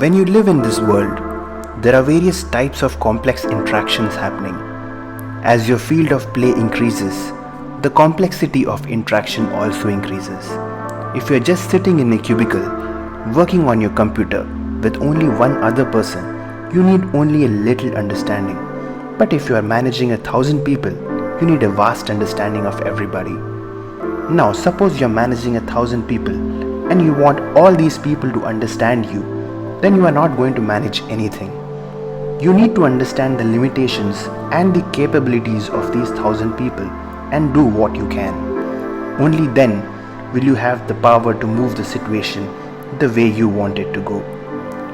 When you live in this world, there are various types of complex interactions happening. As your field of play increases, the complexity of interaction also increases. If you're just sitting in a cubicle, working on your computer with only one other person, you need only a little understanding. But if you are managing 1,000 people, you need a vast understanding of everybody. Now, suppose you're managing 1,000 people and you want all these people to understand you, then you are not going to manage anything. You need to understand the limitations and the capabilities of these 1,000 people and do what you can. Only then will you have the power to move the situation the way you want it to go.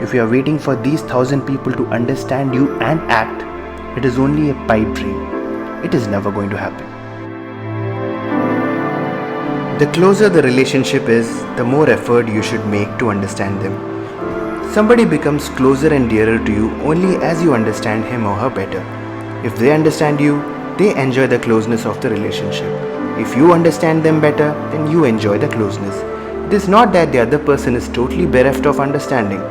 If you are waiting for these 1,000 people to understand you and act, it is only a pipe dream. It is never going to happen. The closer the relationship is, the more effort you should make to understand them. Somebody becomes closer and dearer to you only as you understand him or her better. If they understand you, they enjoy the closeness of the relationship. If you understand them better, then you enjoy the closeness. It is not that the other person is totally bereft of understanding.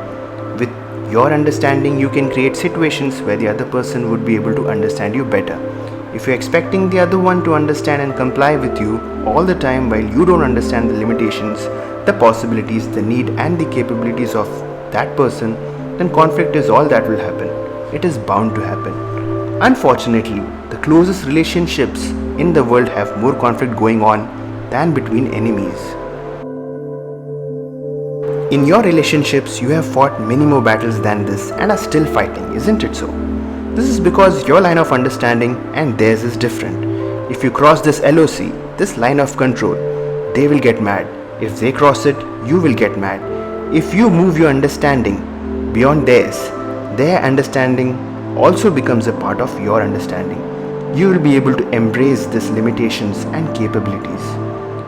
With your understanding, you can create situations where the other person would be able to understand you better. If you're expecting the other one to understand and comply with you all the time while you don't understand the limitations, the possibilities, the need and the capabilities of that person, then conflict is all that will happen. It is bound to happen. Unfortunately, the closest relationships in the world have more conflict going on than between enemies. In your relationships, you have fought many more battles than this and are still fighting, isn't it so? This is because your line of understanding and theirs is different. If you cross this LOC, this line of control, they will get mad. If they cross it, you will get mad. If you move your understanding beyond theirs, their understanding also becomes a part of your understanding. You will be able to embrace these limitations and capabilities.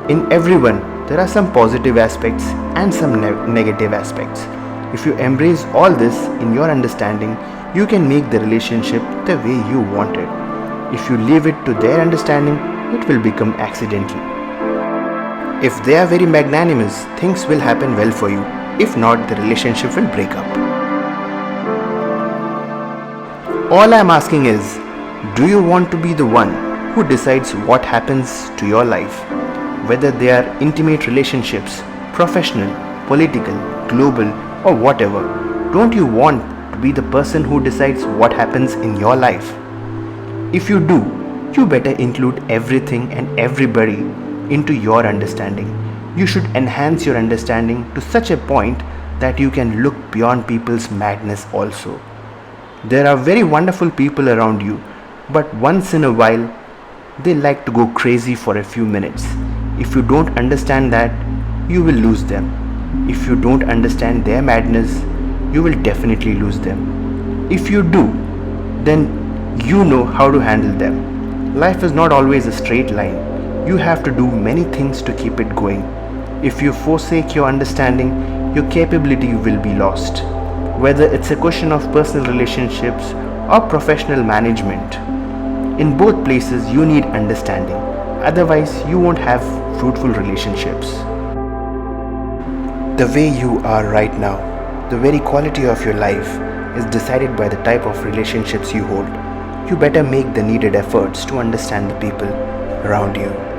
In everyone, there are some positive aspects and some negative aspects. If you embrace all this in your understanding, you can make the relationship the way you want it. If you leave it to their understanding, it will become accidental. If they are very magnanimous, things will happen well for you. If not, the relationship will break up. All I am asking is, do you want to be the one who decides what happens to your life? Whether they are intimate relationships, professional, political, global, or whatever, don't you want to be the person who decides what happens in your life? If you do, you better include everything and everybody into your understanding. You should enhance your understanding to such a point that you can look beyond people's madness also. There are very wonderful people around you, but once in a while, they like to go crazy for a few minutes. If you don't understand that, you will lose them. If you don't understand their madness, you will definitely lose them. If you do, then you know how to handle them. Life is not always a straight line. You have to do many things to keep it going. If you forsake your understanding, your capability will be lost. Whether it's a question of personal relationships or professional management, in both places you need understanding. Otherwise, you won't have fruitful relationships. The way you are right now, the very quality of your life is decided by the type of relationships you hold. You better make the needed efforts to understand the people around you.